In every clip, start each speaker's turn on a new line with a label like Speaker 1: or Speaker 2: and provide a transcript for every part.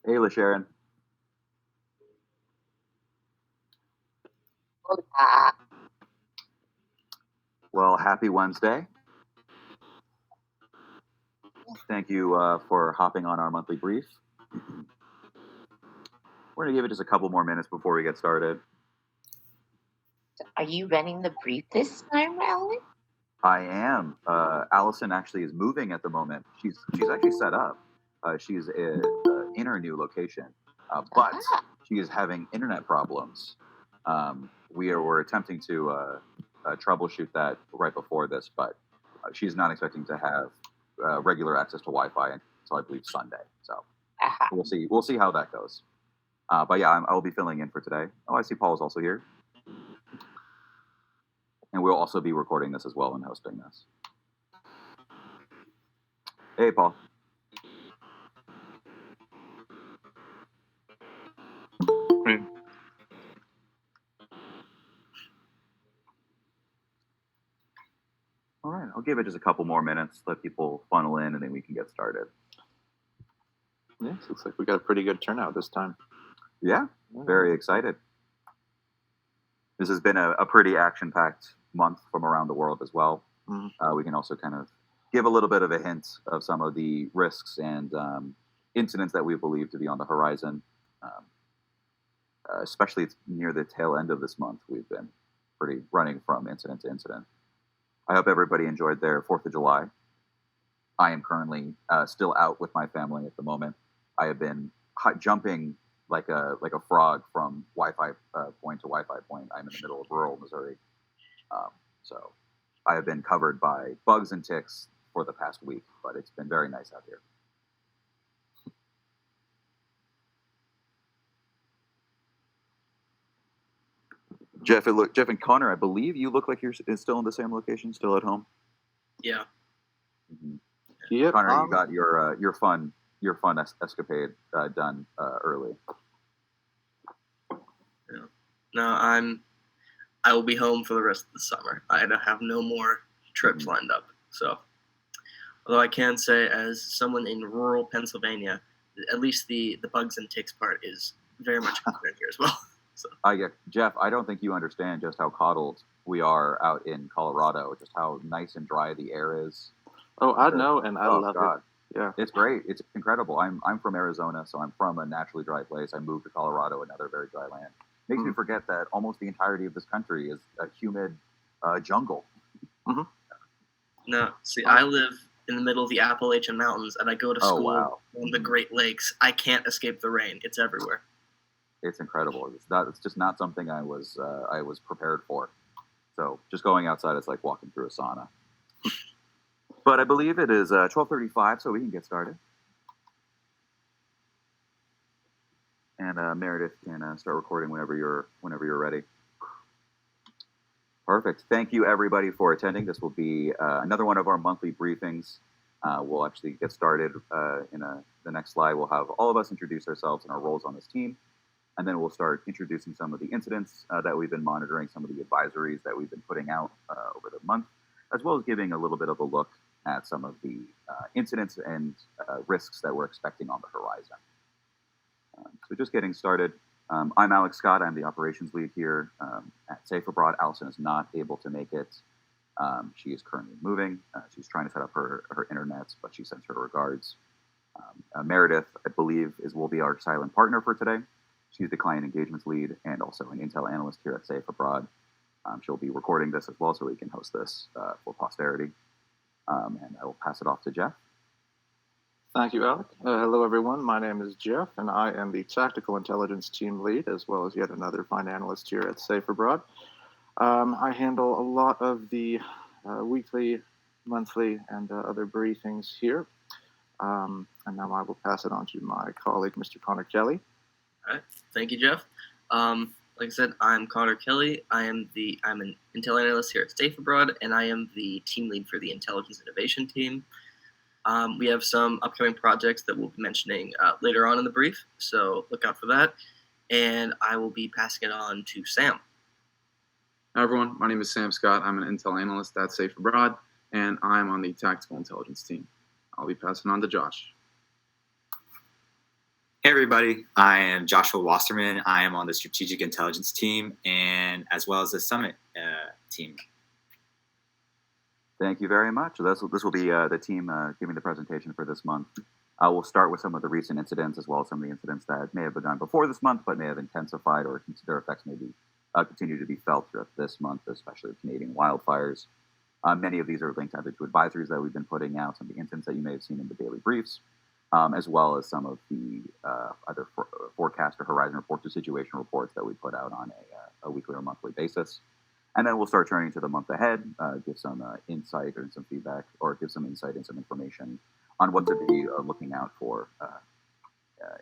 Speaker 1: Hey, LaSharon.
Speaker 2: Hola.
Speaker 1: Well, happy Wednesday. Thank you for hopping on our monthly brief. We're going to give it just a couple more minutes before we get started.
Speaker 2: Are you running the brief this time, Alan?
Speaker 1: I am. Allison actually is moving at the moment. She's actually set up. She's in her new location, but she is having internet problems. We're attempting to troubleshoot that right before this, but she's not expecting to have regular access to Wi-Fi until I believe Sunday. So we'll see. We'll see how that goes. But yeah, I will be filling in for today. Oh, I see Paul is also here. And we'll also be recording this as well and hosting this. Hey, Paul.
Speaker 3: Right.
Speaker 1: All right, I'll give it just a couple more minutes, let people funnel in, and then we can get started.
Speaker 3: Yeah, looks like we got a pretty good turnout this time.
Speaker 1: Yeah, very excited. This has been a pretty action-packed month from around the world as well.
Speaker 3: Mm-hmm.
Speaker 1: We can also kind of give a little bit of a hint of some of the risks and incidents that we believe to be on the horizon. Especially near the tail end of this month, we've been pretty running from incident to incident. I hope everybody enjoyed their 4th of July. I am currently still out with my family at the moment. I have been jumping like a frog from Wi-Fi point to Wi-Fi point. I'm in the middle of rural Missouri. So I have been covered by bugs and ticks for the past week, but it's been very nice out here. Jeff and Connor, I believe you look like you're still in the same location, still at home.
Speaker 4: Yeah.
Speaker 1: Mm-hmm.
Speaker 3: Yeah,
Speaker 1: Connor, you got your fun escapade done early.
Speaker 4: Yeah. No, I will be home for the rest of the summer. I have no more trips lined up. So, although I can say, as someone in rural Pennsylvania, at least the bugs and ticks part is very much concerned here as well. So.
Speaker 1: Jeff, I don't think you understand just how coddled we are out in Colorado, just how nice and dry the air is.
Speaker 3: Oh, I know, and I love it. Yeah,
Speaker 1: it's great. It's incredible. I'm from Arizona, so I'm from a naturally dry place. I moved to Colorado, another very dry land. Makes me forget that almost the entirety of this country is a humid jungle.
Speaker 3: Mm-hmm.
Speaker 4: No, see, I live in the middle of the Appalachian Mountains, and I go to school on the Great Lakes. I can't escape the rain. It's everywhere.
Speaker 1: It's incredible. It's just not something I was prepared for. So just going outside is like walking through a sauna. But I believe it is 12:35, so we can get started. And Meredith can start recording whenever you're ready. Perfect. Thank you, everybody, for attending. This will be another one of our monthly briefings. We'll actually get started in the next slide. We'll have all of us introduce ourselves and our roles on this team. And then we'll start introducing some of the incidents that we've been monitoring, some of the advisories that we've been putting out over the month, as well as giving a little bit of a look at some of the incidents and risks that we're expecting on the horizon. So just getting started, I'm Alex Scott. I'm the operations lead here at Safe Abroad. Allison is not able to make it. She is currently moving. She's trying to set up her internet, but she sends her regards. Meredith, I believe, will be our silent partner for today. She's the client engagements lead and also an intel analyst here at Safe Abroad. She'll be recording this as well, so we can host this for posterity. And I will pass it off to Jeff.
Speaker 3: Thank you, Alec. Hello, everyone. My name is Jeff, and I am the tactical intelligence team lead, as well as yet another fine analyst here at Safe Abroad. I handle a lot of the weekly, monthly, and other briefings here. And now I will pass it on to my colleague, Mr. Connor Kelly.
Speaker 4: All right. Thank you, Jeff. Like I said, I'm Connor Kelly. I'm an intel analyst here at Safe Abroad, and I am the team lead for the intelligence innovation team. We have some upcoming projects that we'll be mentioning later on in the brief, so look out for that. And I will be passing it on to Sam.
Speaker 5: Hi, everyone. My name is Sam Scott. I'm an intel analyst at Safe Abroad, and I'm on the tactical intelligence team. I'll be passing on to Josh.
Speaker 6: Hey Hey everybody, I am Joshua Wasserman. I am on the Strategic Intelligence team and as well as the Summit team.
Speaker 1: Thank you very much. So this will be the team giving the presentation for this month. We'll start with some of the recent incidents as well as some of the incidents that may have begun before this month but may have intensified or their effects may be continue to be felt throughout this month, especially the Canadian wildfires. Many of these are linked either to advisories that we've been putting out, some of the incidents that you may have seen in the daily briefs, as well as some of the either forecast or horizon reports or situation reports that we put out on a weekly or monthly basis. And then we'll start turning to the month ahead, give some insight or some feedback, or give some insight and some information on what to be looking out for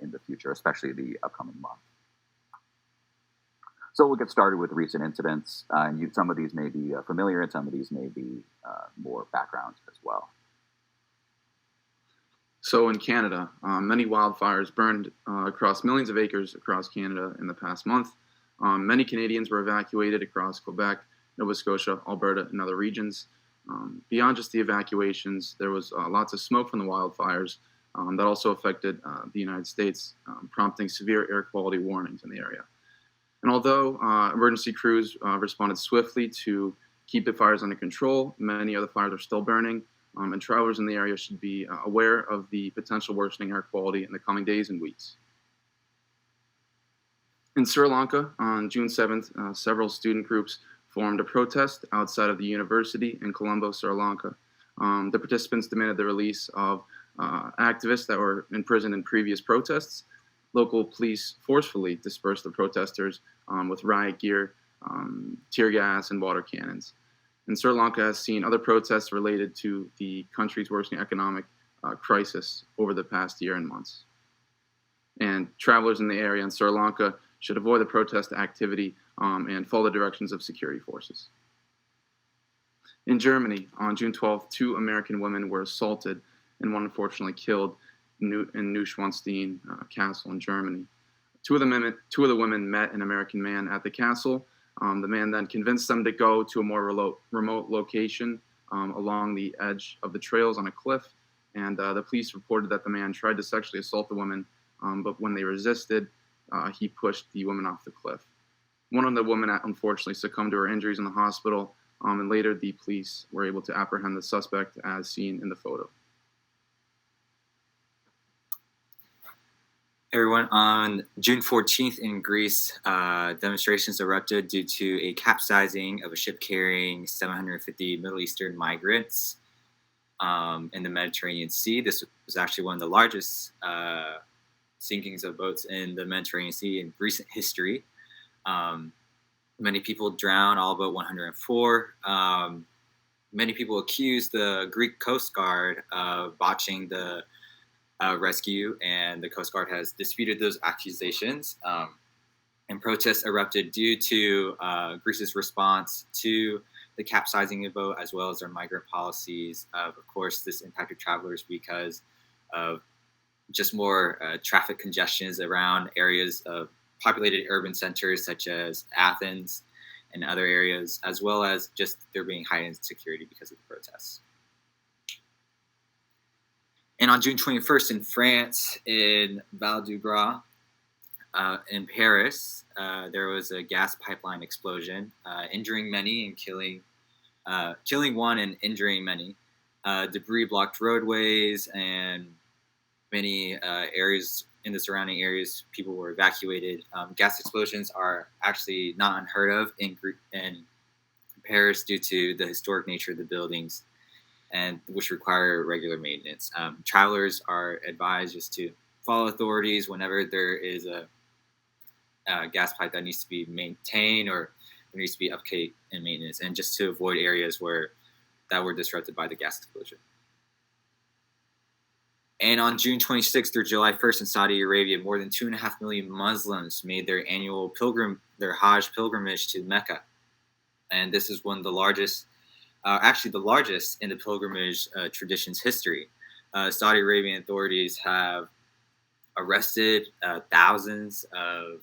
Speaker 1: in the future, especially the upcoming month. So we'll get started with recent incidents. Some of these may be familiar and some of these may be more background as well.
Speaker 5: So in Canada, many wildfires burned across millions of acres across Canada in the past month. Many Canadians were evacuated across Quebec, Nova Scotia, Alberta, and other regions. Beyond just the evacuations, there was lots of smoke from the wildfires that also affected the United States, prompting severe air quality warnings in the area. And although emergency crews responded swiftly to keep the fires under control, many other fires are still burning. And travelers in the area should be aware of the potential worsening air quality in the coming days and weeks. In Sri Lanka, on June 7th, several student groups formed a protest outside of the university in Colombo, Sri Lanka. The participants demanded the release of activists that were imprisoned in previous protests. Local police forcefully dispersed the protesters with riot gear, tear gas, and water cannons. And Sri Lanka has seen other protests related to the country's worsening economic crisis over the past year and months. And travelers in the area in Sri Lanka should avoid the protest activity and follow the directions of security forces. In Germany, on June 12th, 2 American women were assaulted and one unfortunately killed in Neuschwanstein Castle in Germany. Two of the women met an American man at the castle. The man then convinced them to go to a more remote location along the edge of the trails on a cliff. And the police reported that the man tried to sexually assault the woman, but when they resisted, he pushed the woman off the cliff. One of the women unfortunately succumbed to her injuries in the hospital, and later the police were able to apprehend the suspect as seen in the photo.
Speaker 6: Everyone, on June 14th in Greece, demonstrations erupted due to a capsizing of a ship carrying 750 Middle Eastern migrants in the Mediterranean Sea. This was actually one of the largest sinkings of boats in the Mediterranean Sea in recent history. Many people drowned, all but 104. Many people accused the Greek Coast Guard of botching the rescue, and the Coast Guard has disputed those accusations. And protests erupted due to Greece's response to the capsizing of the boat, as well as their migrant policies. Of course, this impacted travelers because of just more traffic congestions around areas of populated urban centers such as Athens and other areas, as well as just there being heightened security because of the protests. And on June 21st in France, in Val du Gras, in Paris, there was a gas pipeline explosion, injuring many and killing one and injuring many. Debris blocked roadways, and many areas in the surrounding areas, people were evacuated. Gas explosions are actually not unheard of in Paris due to the historic nature of the buildings, and which require regular maintenance. Travelers are advised just to follow authorities whenever there is a gas pipe that needs to be maintained or there needs to be upkeep and maintenance, and just to avoid areas that were disrupted by the gas explosion. And on June 26th through July 1st in Saudi Arabia, more than 2.5 million Muslims made their annual their Hajj pilgrimage to Mecca. And this is one of the largest, actually the largest in the pilgrimage tradition's history. Saudi Arabian authorities have arrested thousands of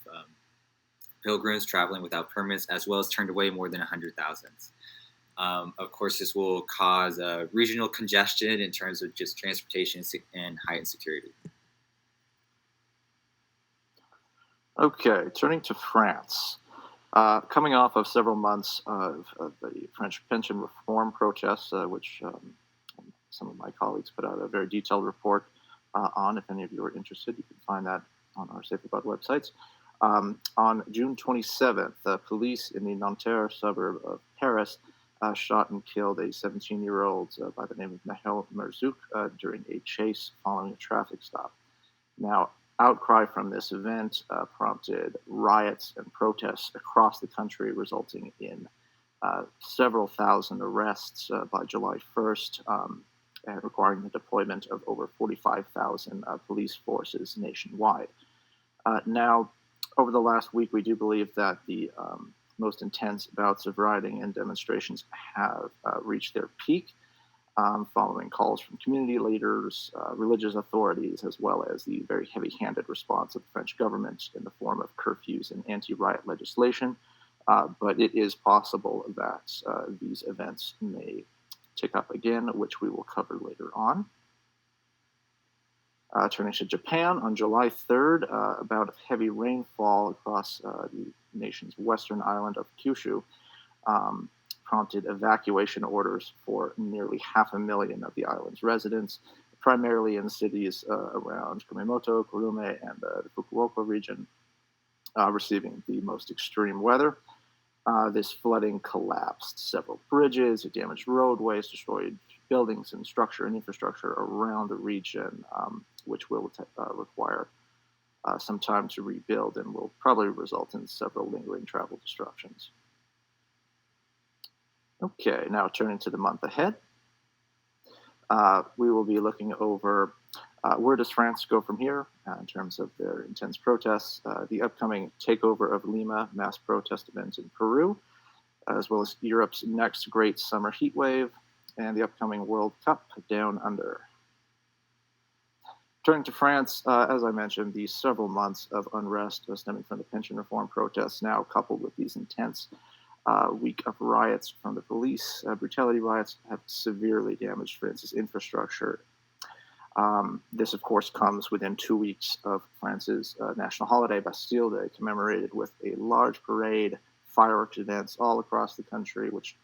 Speaker 6: pilgrims traveling without permits, as well as turned away more than 100,000. Of course, this will cause regional congestion in terms of just transportation and heightened security.
Speaker 3: Okay, turning to France. Coming off of several months of the French pension reform protests, which some of my colleagues put out a very detailed report on. If any of you are interested, you can find that on our Safe Abroad websites. On June 27th, police in the Nanterre suburb of Paris shot and killed a 17-year-old by the name of Nahel Merzouk during a chase following a traffic stop. Now, outcry from this event prompted riots and protests across the country, resulting in several thousand arrests by July 1st, and requiring the deployment of over 45,000 police forces nationwide. Now, over the last week, we do believe that the most intense bouts of rioting and demonstrations have reached their peak, following calls from community leaders, religious authorities, as well as the very heavy-handed response of the French government in the form of curfews and anti-riot legislation. But it is possible that these events may tick up again, which we will cover later on. Turning to Japan, on July 3rd, a bout of heavy rainfall across the nation's western island of Kyushu prompted evacuation orders for nearly 500,000 of the island's residents, primarily in cities around Kumamoto, Kurume, and the Fukuoka region, receiving the most extreme weather. This flooding collapsed several bridges, it damaged roadways, destroyed buildings and infrastructure around the region, which will require some time to rebuild and will probably result in several lingering travel disruptions. Okay, now turning to the month ahead, we will be looking over where does France go from here in terms of their intense protests, the upcoming Takeover of Lima mass protest event in Peru, as well as Europe's next great summer heat wave, and the upcoming World Cup down under. Turning to France, as I mentioned, these several months of unrest stemming from the pension reform protests, now coupled with these intense week of riots from the police, brutality riots, have severely damaged France's infrastructure. This, of course, comes within 2 weeks of France's national holiday, Bastille Day, commemorated with a large parade, fireworks events all across the country, which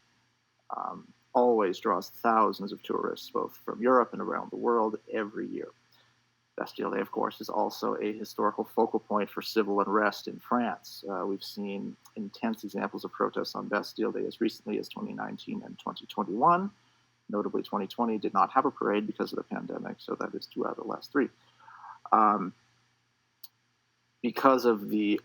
Speaker 3: always draws thousands of tourists, both from Europe and around the world, every year. Bastille Day, of course, is also a historical focal point for civil unrest in France. We've seen intense examples of protests on Bastille Day as recently as 2019 and 2021. Notably, 2020 did not have a parade because of the pandemic, so that is 2 out of the last 3. Because of the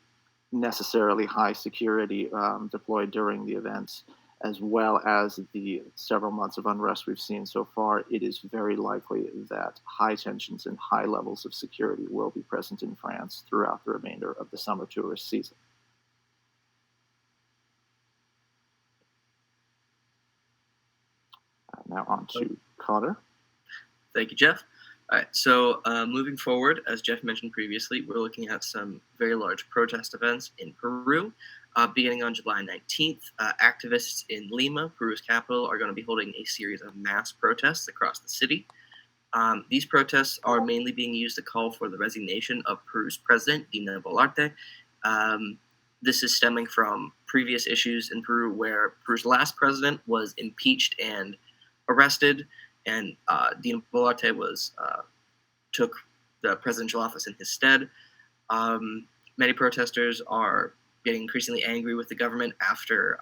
Speaker 3: necessarily high security deployed during the events, as well as the several months of unrest we've seen so far, it is very likely that high tensions and high levels of security will be present in France throughout the remainder of the summer tourist season. Now on to Connor.
Speaker 4: Thank you, Jeff. All right, so moving forward, as Jeff mentioned previously, we're looking at some very large protest events in Peru. Beginning on July 19th, activists in Lima, Peru's capital, are going to be holding a series of mass protests across the city. These protests are mainly being used to call for the resignation of Peru's president, Dina Boluarte. This is stemming from previous issues in Peru where Peru's last president was impeached and arrested, and Dina Boluarte took the presidential office in his stead. Many protesters are getting increasingly angry with the government after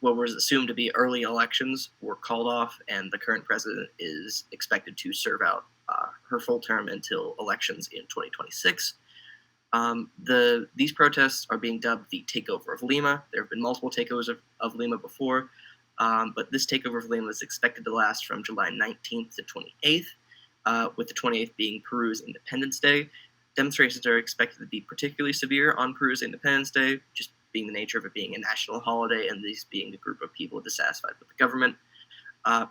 Speaker 4: what was assumed to be early elections were called off, and the current president is expected to serve out her full term until elections in 2026. These protests are being dubbed the Takeover of Lima. There have been multiple takeovers of Lima before, but this Takeover of Lima is expected to last from July 19th to 28th, with the 28th being Peru's Independence Day. Demonstrations are expected to be particularly severe on Peru's Independence Day, just being the nature of it being a national holiday and these being a group of people dissatisfied with the government.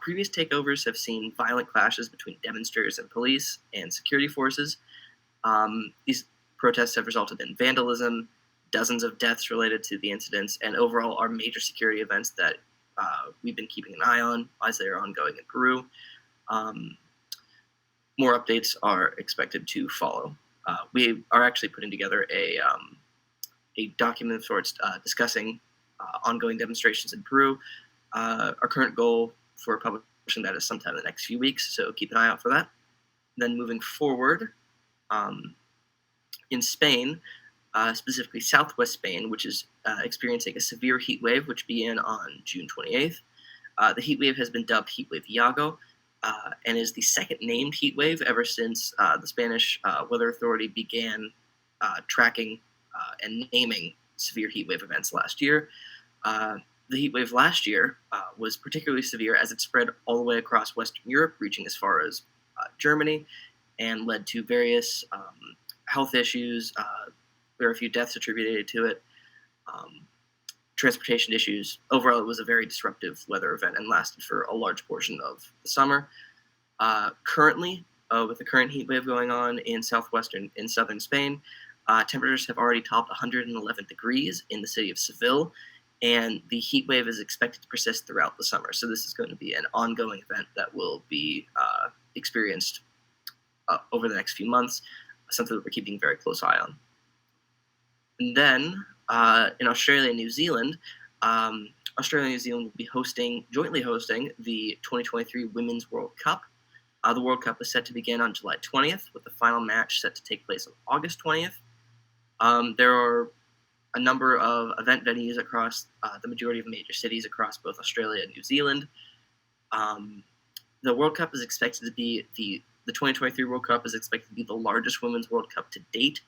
Speaker 4: Previous takeovers have seen violent clashes between demonstrators and police and security forces. These protests have resulted in vandalism, dozens of deaths related to the incidents, and overall are major security events that we've been keeping an eye on as they are ongoing in Peru. More updates are expected to follow. we are actually putting together a document of sorts discussing ongoing demonstrations in Peru. Our current goal for publishing that is sometime in the next few weeks, so keep an eye out for that. Then moving forward, in Spain, specifically southwest Spain, which is experiencing a severe heat wave, which began on June 28th. The heat wave has been dubbed Heatwave Iago, and is the second named heat wave ever since the Spanish Weather Authority began tracking and naming severe heat wave events last year. The heat wave last year was particularly severe as it spread all the way across Western Europe, reaching as far as Germany, and led to various health issues. There were a few deaths attributed to it, transportation issues. Overall, it was a very disruptive weather event and lasted for a large portion of the summer. Currently, with the current heat wave going on in southern Spain, temperatures have already topped 111 degrees in the city of Seville, and the heat wave is expected to persist throughout the summer. So this is going to be an ongoing event that will be experienced over the next few months, something that we're keeping a very close eye on. And then in Australia and New Zealand, Australia and New Zealand will be jointly hosting the 2023 Women's World Cup. The World Cup is set to begin on July 20th, with the final match set to take place on August 20th. There are a number of event venues across the majority of major cities across both Australia and New Zealand. The World Cup is expected to be the 2023 World Cup is expected to be the largest Women's World Cup to date,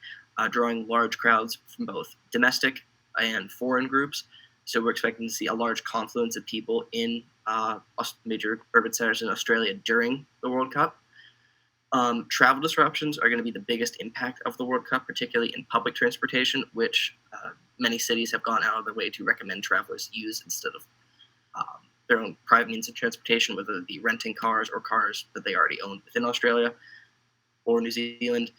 Speaker 4: drawing large crowds from both domestic and foreign groups. So we're expecting to see a large confluence of people in major urban centers in Australia during the World Cup. Travel disruptions are going to be the biggest impact of the World Cup, particularly in public transportation, which many cities have gone out of their way to recommend travelers use instead of their own private means of transportation, whether it be renting cars or cars that they already own within Australia or New Zealand.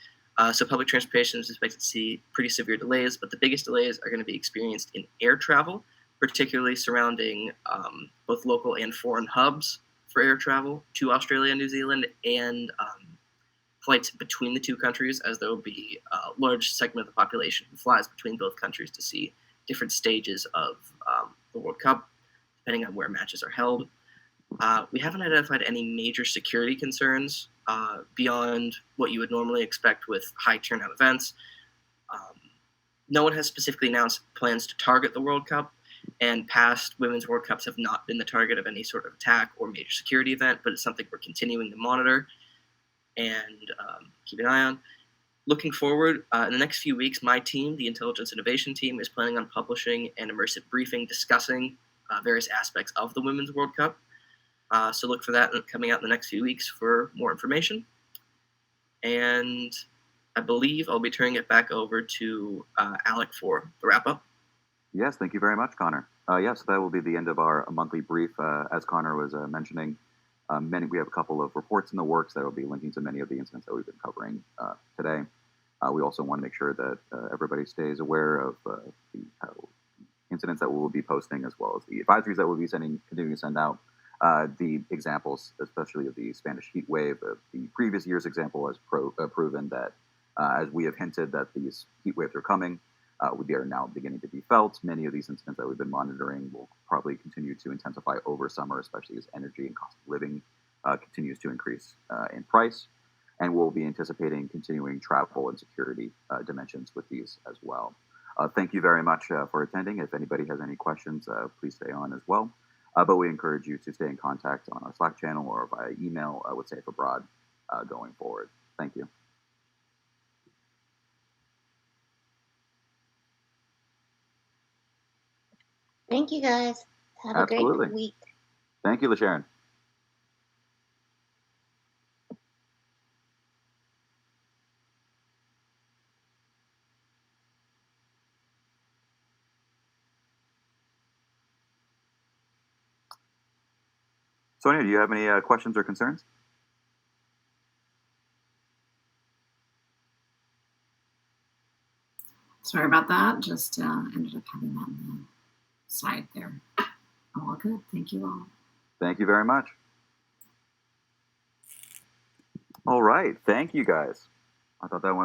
Speaker 4: So public transportation is expected to see pretty severe delays, but the biggest delays are going to be experienced in air travel, particularly surrounding both local and foreign hubs for air travel to Australia and New Zealand, and flights between the two countries, as there will be a large segment of the population who flies between both countries to see different stages of the World Cup, depending on where matches are held. We haven't identified any major security concerns beyond what you would normally expect with high turnout events. No one has specifically announced plans to target the World Cup, and past Women's World Cups have not been the target of any sort of attack or major security event, but it's something we're continuing to monitor and keep an eye on. Looking forward, in the next few weeks, my team, the Intelligence Innovation Team, is planning on publishing an immersive briefing discussing various aspects of the Women's World Cup. So look for that coming out in the next few weeks for more information. And I believe I'll be turning it back over to Alec for the wrap-up.
Speaker 1: Yes, thank you very much, Connor. Yes, that will be the end of our monthly brief. As Connor was mentioning, we have a couple of reports in the works that will be linking to many of the incidents that we've been covering today. We also want to make sure that everybody stays aware of the incidents that we will be posting, as well as the advisories that we'll be continuing to send out. The examples, especially of the Spanish heat wave, the previous year's example has proven that, as we have hinted, that these heat waves are coming. They are now beginning to be felt. Many of these incidents that we've been monitoring will probably continue to intensify over summer, especially as energy and cost of living continues to increase in price. And we'll be anticipating continuing travel and security dimensions with these as well. Thank you very much for attending. If anybody has any questions, please stay on as well. But we encourage you to stay in contact on our Slack channel or via email with Safe Abroad going forward. Thank you.
Speaker 2: Thank you, guys. Have
Speaker 1: Absolutely.
Speaker 2: a great week.
Speaker 1: Thank you, LaSharon. Sonia, do you have any questions or concerns?
Speaker 7: Sorry about that. Just ended up having that on the side there. All good. Thank you all.
Speaker 1: Thank you very much. All right. Thank you, guys. I thought that went